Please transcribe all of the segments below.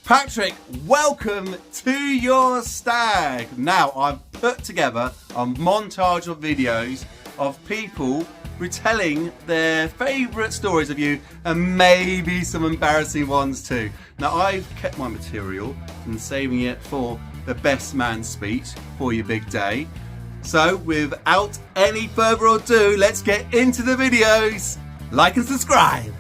Patrick, welcome to your stag. Now, I've put together a montage of videos of people retelling their favourite stories of you and maybe some embarrassing ones too. Now, I've kept my material and saving it for the best man speech for your big day. So, without any further ado, let's get into the videos. Like and subscribe.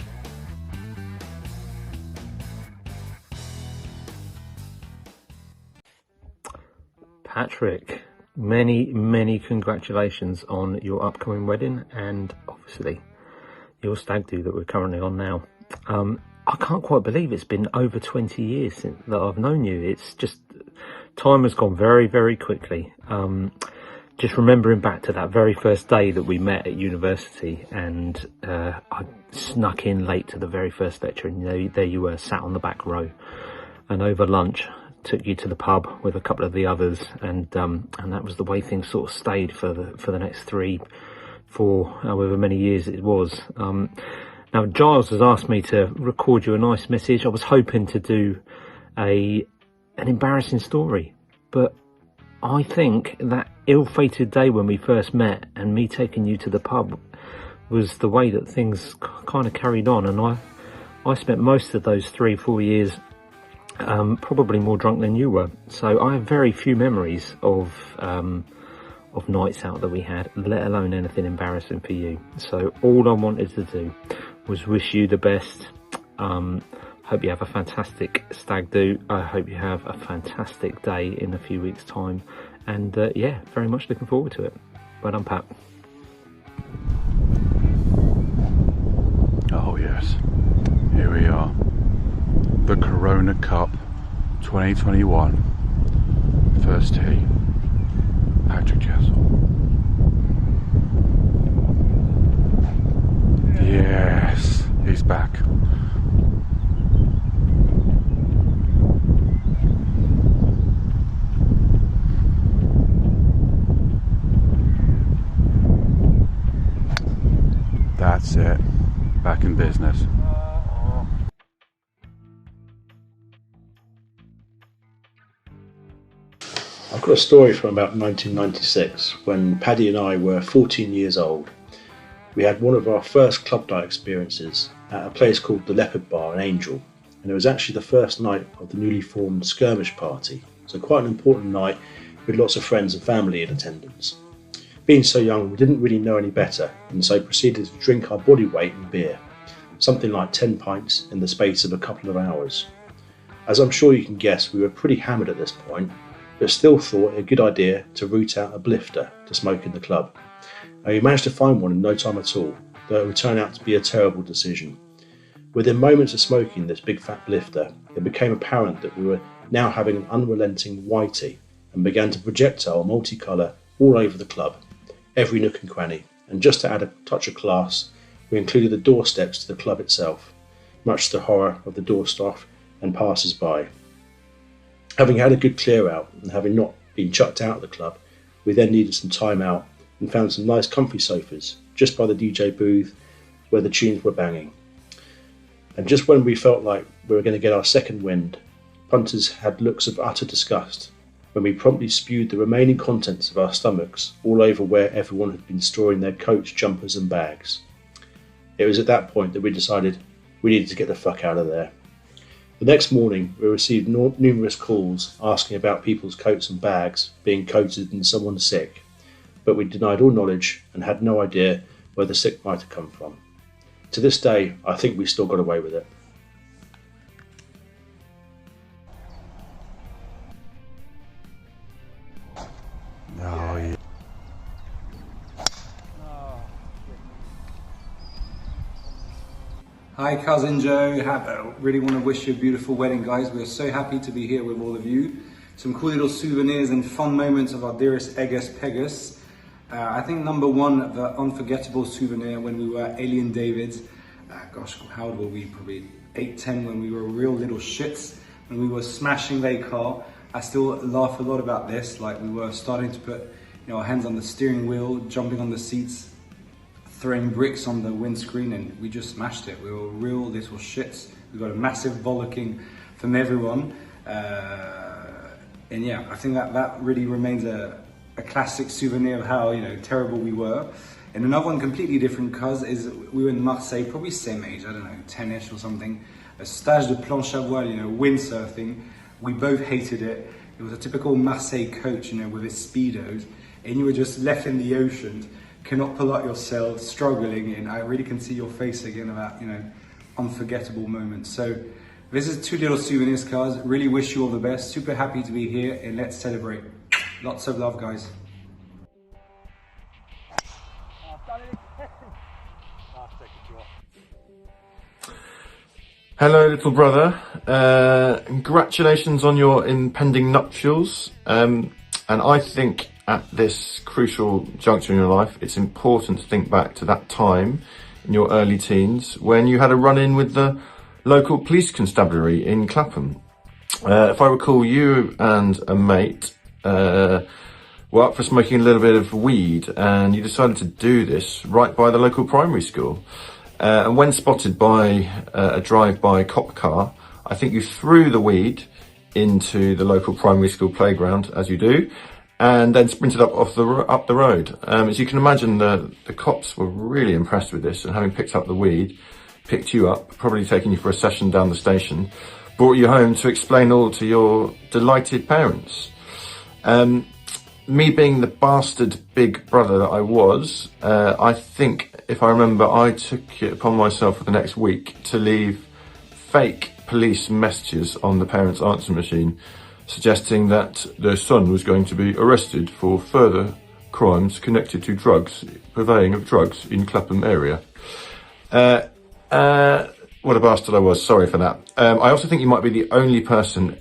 Patrick, many congratulations on your upcoming wedding and obviously your stag do that we're currently on now. I can't quite believe it's been over 20 years since that I've known you. It's just, time has gone very there just remembering back to that very first day that we met at university, and I snuck in late to the very first lecture, and there you were, sat on the back row, and over lunch took you to the pub with a couple of the others, and that was the way things sort of stayed for the next 3, 4, however many years it was. Now Giles has asked me to record you a nice message. I was hoping to do an embarrassing story, but I think that ill-fated day when we first met and me taking you to the pub was the way that things kind of carried on, and I spent most of those 3-4 years probably more drunk than you were. So I have very few memories of nights out that we had, let alone anything embarrassing for you. So all I wanted to do was wish you the best. Hope you have a fantastic stag do. I hope you have a fantastic day in a few weeks' time. And yeah, very much looking forward to it. Well done, Pat. Oh yes, here we are. The Corona Cup 2021 first tee. Patrick Jessel. Yes, he's back. That's it, back in business. I've got a story from about 1996 when Paddy and I were 14 years old. We had one of our first club night experiences at a place called the Leopard Bar in Angel, and it was actually the first night of the newly formed skirmish party, so quite an important night with lots of friends and family in attendance. Being so young, we didn't really know any better, and so proceeded to drink our body weight in beer, something like 10 pints in the space of a couple of hours. As I'm sure you can guess, we were pretty hammered at this point, but still thought it a good idea to root out a blifter to smoke in the club. And we managed to find one in no time at all, though it would turn out to be a terrible decision. Within moments of smoking this big fat blifter, it became apparent that we were now having an unrelenting whitey, and began to projectile multicolour all over the club, every nook and cranny, and just to add a touch of class, we included the doorsteps to the club itself, much to the horror of the door staff and passers-by. Having had a good clear out and having not been chucked out of the club, we then needed some time out and found some nice comfy sofas just by the DJ booth where the tunes were banging. And just when we felt like we were going to get our second wind, punters had looks of utter disgust when we promptly spewed the remaining contents of our stomachs all over where everyone had been storing their coats, jumpers and bags. It was at that point that we decided we needed to get the fuck out of there. The next morning, we received numerous calls asking about people's coats and bags being coated in someone sick, but we denied all knowledge and had no idea where the sick might have come from. To this day, I think we still got away with it. Oh yeah. Hi Cousin Joe, really want to wish you a beautiful wedding, guys. We're so happy to be here with all of you. Some cool little souvenirs and fun moments of our dearest Egus Pegus. I think number one, the unforgettable souvenir when we were Alien Davids. Gosh, how old were we? Probably 8, 10 when we were real little shits. When we were smashing their car. I still laugh a lot about this. Like we were starting to put our hands on the steering wheel, jumping on the seats, throwing bricks on the windscreen, and we just smashed it. We were real little shits. We got a massive bollocking from everyone. And yeah, I think that really remains a classic souvenir of how, you know, terrible we were. And another one completely different, cause is we were in Marseille, probably same age, I don't know, 10ish or something. A stage de planche à voile, you know, windsurfing. We both hated it. It was a typical Marseille coach, you know, with his speedos, and you were just left in the ocean, cannot pull out yourself, struggling, and I really can see your face again about, you know, unforgettable moments. So this is 2 little souvenirs, cars. Really wish you all the best. Super happy to be here, and let's celebrate. Lots of love, guys. Hello, little brother. Congratulations on your impending nuptials. And I think at this crucial juncture in your life, it's important to think back to that time in your early teens when you had a run-in with the local police constabulary in Clapham. If I recall, you and a mate were up for smoking a little bit of weed, and you decided to do this right by the local primary school. And when spotted by a drive-by cop car, I think you threw the weed into the local primary school playground, as you do, and then sprinted up the road. As you can imagine, the cops were really impressed with this, and having picked up the weed, picked you up, probably taken you for a session down the station, brought you home to explain all to your delighted parents. Me being the bastard big brother that I was, I think, if I remember, I took it upon myself for the next week to leave fake police messages on the parents' answer machine, suggesting that their son was going to be arrested for further crimes connected to drugs, purveying of drugs in Clapham area. What a bastard I was, sorry for that. I also think you might be the only person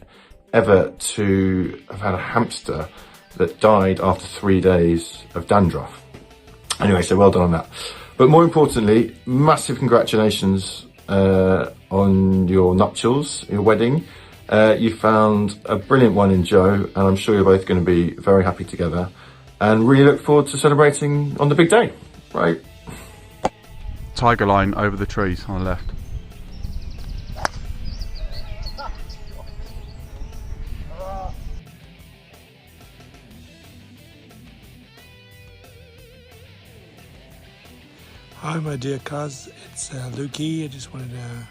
ever to have had a hamster that died after 3 days of dandruff. Anyway, so well done on that. But more importantly, massive congratulations on your nuptials, your wedding. You found a brilliant one in Joe, and I'm sure you're both going to be very happy together and really look forward to celebrating on the big day, right? Tiger line over the trees on the left. Hi my dear cuz, it's Lukey. I just wanted to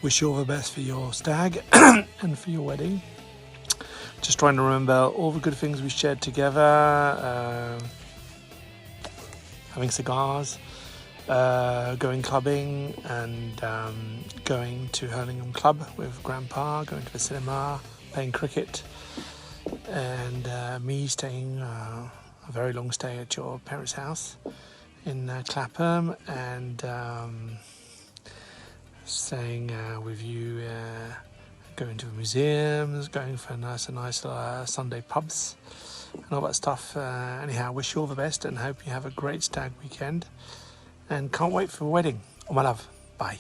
wish you all the best for your stag and for your wedding. Just trying to remember all the good things we shared together, having cigars, going clubbing, and going to Hurlingham Club with Grandpa, going to the cinema, playing cricket, and me staying a very long stay at your parents' house in Clapham, and staying with you, going to the museums, going for nice Sunday pubs and all that stuff. Anyhow, wish you all the best and hope you have a great stag weekend, and can't wait for the wedding. All my love. Bye.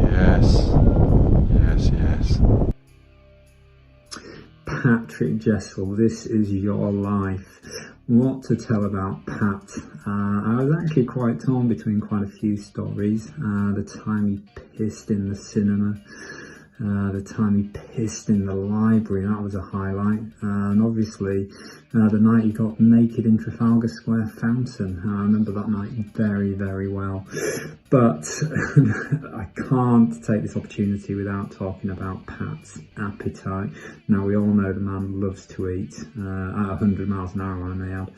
Yes. Patrick Jessel, this is your life. What to tell about Pat? I was actually quite torn between quite a few stories. The time he pissed in the cinema, the time he pissed in the library, that was a highlight. And obviously the night he got naked in Trafalgar Square Fountain. I remember that night very, very well. But I can't take this opportunity without talking about Pat's appetite. Now, we all know the man loves to eat at 100 miles an hour, I may add.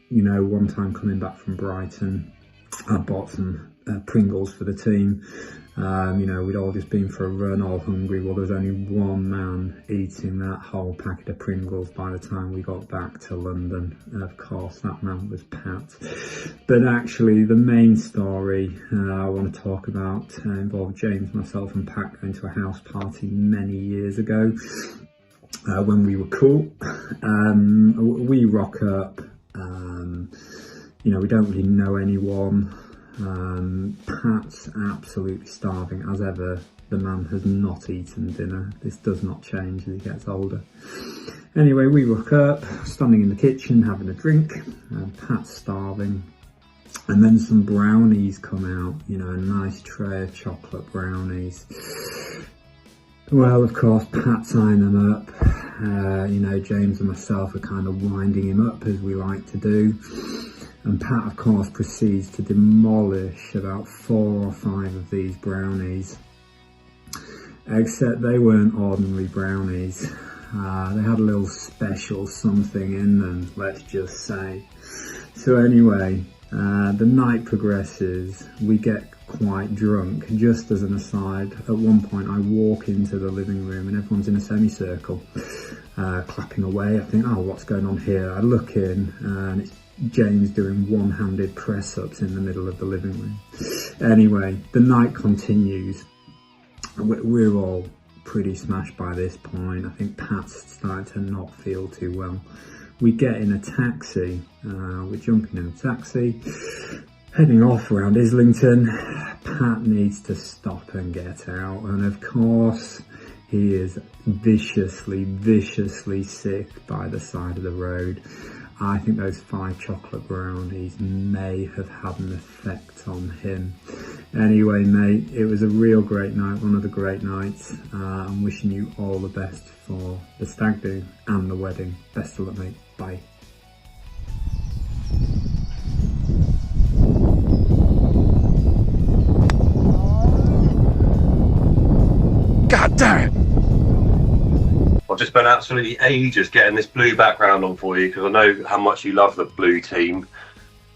You know, one time coming back from Brighton, I bought some Pringles for the team. You know, we'd all just been for a run, all hungry. Well, there was only one man eating that whole packet of Pringles by the time we got back to London. And of course, that man was Pat. But actually, the main story I want to talk about involved James, myself and Pat going to a house party many years ago when we were cool. We rock up. You know, we don't really know anyone. Pat's absolutely starving. As ever, the man has not eaten dinner. This does not change as he gets older. Anyway, we rock up, standing in the kitchen having a drink. Pat's starving. And then some brownies come out, you know, a nice tray of chocolate brownies. Well, of course, Pat's eyeing them up. You know, James and myself are kind of winding him up, as we like to do. And Pat, of course, proceeds to demolish about 4 or 5 of these brownies. Except they weren't ordinary brownies. They had a little special something in them, let's just say. So anyway, the night progresses. We get quite drunk. Just as an aside, at one point I walk into the living room and everyone's in a semicircle, clapping away. I think, oh, what's going on here? I look in and it's James doing one-handed press-ups in the middle of the living room. Anyway, the night continues. We're all pretty smashed by this point. I think Pat's starting to not feel too well. We get in a taxi, we're jumping in a taxi, heading off around Islington. Pat needs to stop and get out, and of course he is viciously sick by the side of the road. I think those 5 chocolate brownies may have had an effect on him. Anyway, mate, it was a real great night, one of the great nights. I'm wishing you all the best for the stag do and the wedding. Best of luck, mate. Bye. God damn it! I've just spent absolutely ages getting this blue background on for you because I know how much you love the blue team.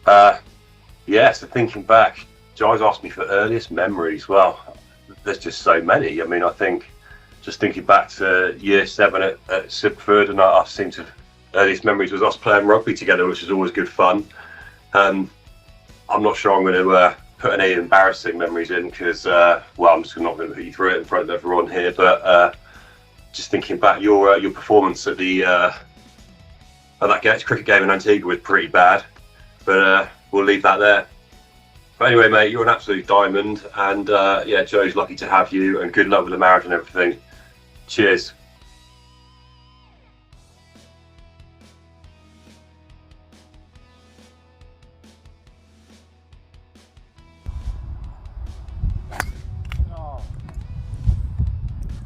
Yeah, so thinking back, Giles asked me for earliest memories. Well, there's just so many. I mean, I think just thinking back to year 7 at Sibford, and I seem to earliest memories was us playing rugby together, which was always good fun. I'm not sure I'm going to put any embarrassing memories in because, well, I'm just not going to put you through it in front of everyone here. But just thinking back, your performance at the that cricket game in Antigua was pretty bad. But we'll leave that there. But anyway, mate, you're an absolute diamond, and yeah, Joe's lucky to have you, and good luck with the marriage and everything. Cheers.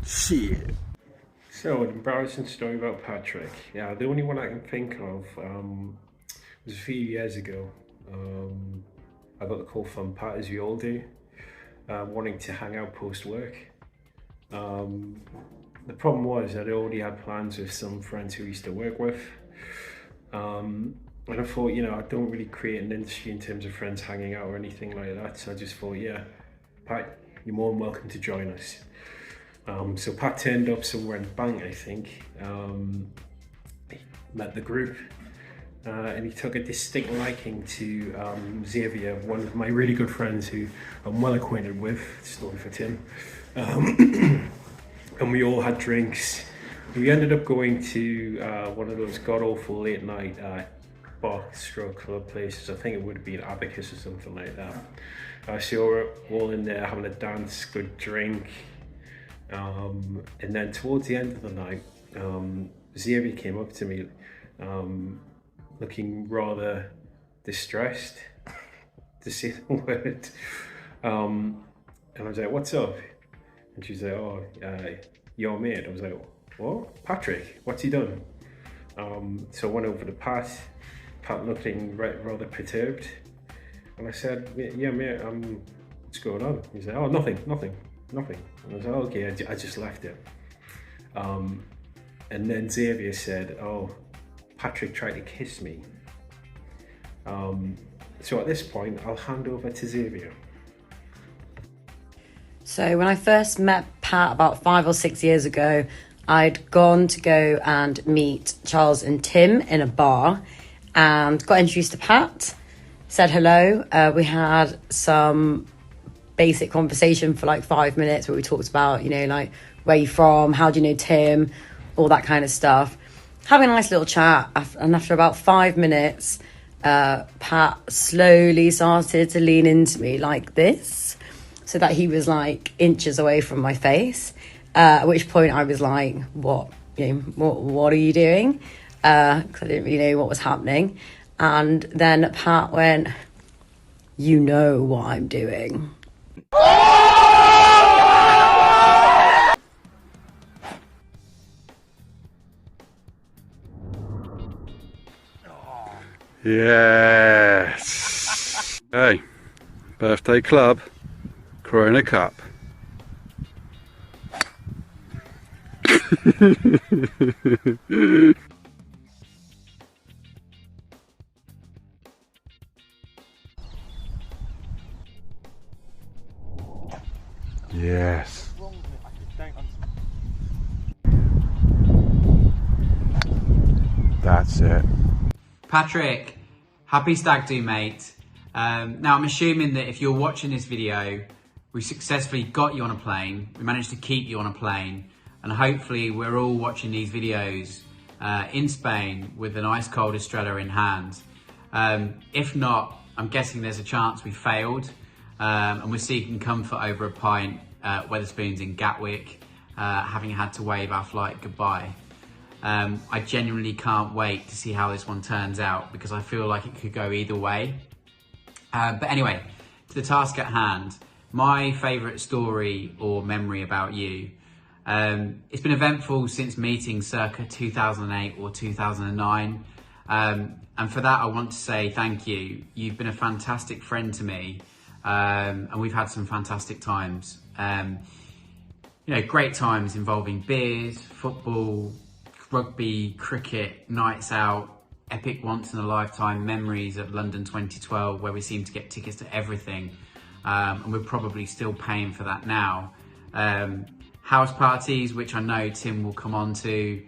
Shit. So, an embarrassing story about Patrick. Yeah, the only one I can think of was a few years ago. I got the call from Pat, as we all do, wanting to hang out post-work. The problem was I'd already had plans with some friends who I used to work with. And I thought, you know, I don't really create an industry in terms of friends hanging out or anything like that. So I just thought, yeah, Pat, you're more than welcome to join us. So Pat turned up somewhere in Bank, I think. He met the group, and he took a distinct liking to Xavier, one of my really good friends who I'm well acquainted with. Story for Tim. And we all had drinks. We ended up going to one of those god-awful late-night bar stroke club places. I think it would have been Abacus or something like that. So we're all in there having a dance, good drink. And then towards the end of the night, Xavier came up to me looking rather distressed, to say the word. And I was like, what's up? And she's like, oh, your mate. I was like, what? Patrick, what's he done? So I went over to Pat looking rather perturbed. And I said, yeah, mate, what's going on? He's like, oh, nothing. And I was like, okay, I just left it. And then Xavier said, oh, Patrick tried to kiss me. So at this point, I'll hand over to Xavier. So when I first met Pat about 5 or 6 years ago, I'd gone to go and meet Charles and Tim in a bar and got introduced to Pat, said hello. We had some basic conversation for like 5 minutes where we talked about, you know, like, where you from, how do you know Tim, all that kind of stuff. Having a nice little chat, and after about 5 minutes, Pat slowly started to lean into me like this, so that he was like inches away from my face. At which point I was like, what are you doing? Because I didn't really know what was happening. And then Pat went, You know what I'm doing. Yes. Hey, birthday club, Corona Cup. Yes. That's it. Patrick, happy stag do, mate. Now I'm assuming that if you're watching this video, we successfully got you on a plane, we managed to keep you on a plane, and hopefully we're all watching these videos in Spain with an ice cold Estrella in hand. If not, I'm guessing there's a chance we failed, and we're seeking comfort over a pint at Wetherspoons in Gatwick, having had to wave our flight goodbye. I genuinely can't wait to see how this one turns out because I feel like it could go either way. But anyway, to the task at hand, my favourite story or memory about you. It's been eventful since meeting circa 2008 or 2009. And for that, I want to say thank you. You've been a fantastic friend to me, and we've had some fantastic times. Great times involving beers, football, rugby, cricket, nights out, epic once-in-a-lifetime memories of London 2012 where we seemed to get tickets to everything, and we're probably still paying for that now. House parties, which I know Tim will come on to,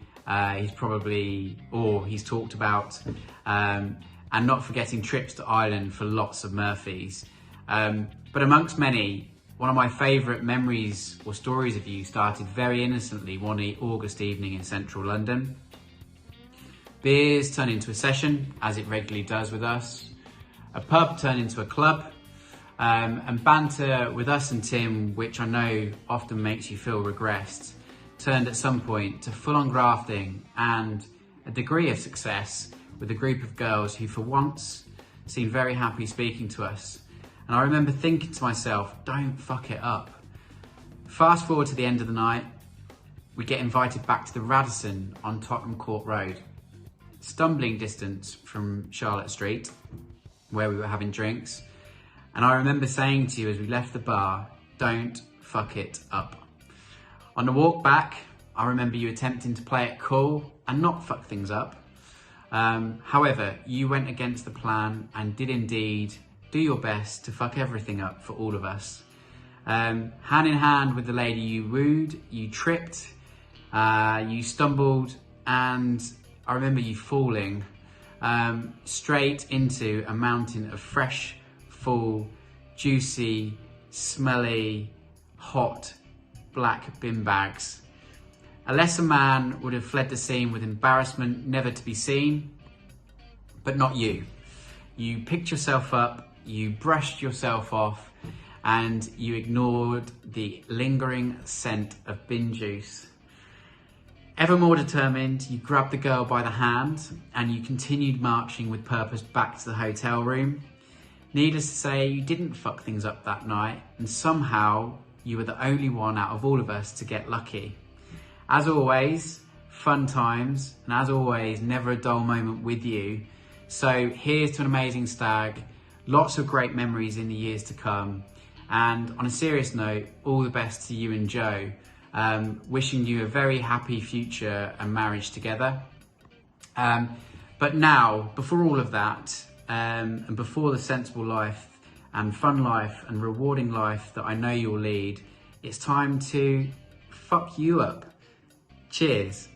he's talked about, and not forgetting trips to Ireland for lots of Murphys. But amongst many, one of my favourite memories or stories of you started very innocently one August evening in central London. Beers turned into a session, as it regularly does with us. A pub turned into a club, and banter with us and Tim, which I know often makes you feel regressed, turned at some point to full-on grafting and a degree of success with a group of girls who for once seemed very happy speaking to us. And I remember thinking to myself, don't fuck it up. Fast forward to the end of the night, we get invited back to the Radisson on Tottenham Court Road, stumbling distance from Charlotte Street, where we were having drinks. And I remember saying to you as we left the bar, don't fuck it up. On the walk back, I remember you attempting to play it cool and not fuck things up. However, you went against the plan and did indeed do your best to fuck everything up for all of us. Hand in hand with the lady you wooed, you tripped, you stumbled, and I remember you falling straight into a mountain of fresh, full, juicy, smelly, hot, black bin bags. A lesser man would have fled the scene with embarrassment never to be seen, but not you. You picked yourself up, you brushed yourself off, and you ignored the lingering scent of bin juice. Ever more determined, you grabbed the girl by the hand and you continued marching with purpose back to the hotel room. Needless to say, you didn't fuck things up that night, and somehow you were the only one out of all of us to get lucky. As always, fun times, and as always, never a dull moment with you. So here's to an amazing stag, lots of great memories in the years to come, and on a serious note, all the best to you and Joe. Wishing you a very happy future and marriage together. But now, before all of that, and before the sensible life and fun life and rewarding life that I know you'll lead, it's time to fuck you up. Cheers.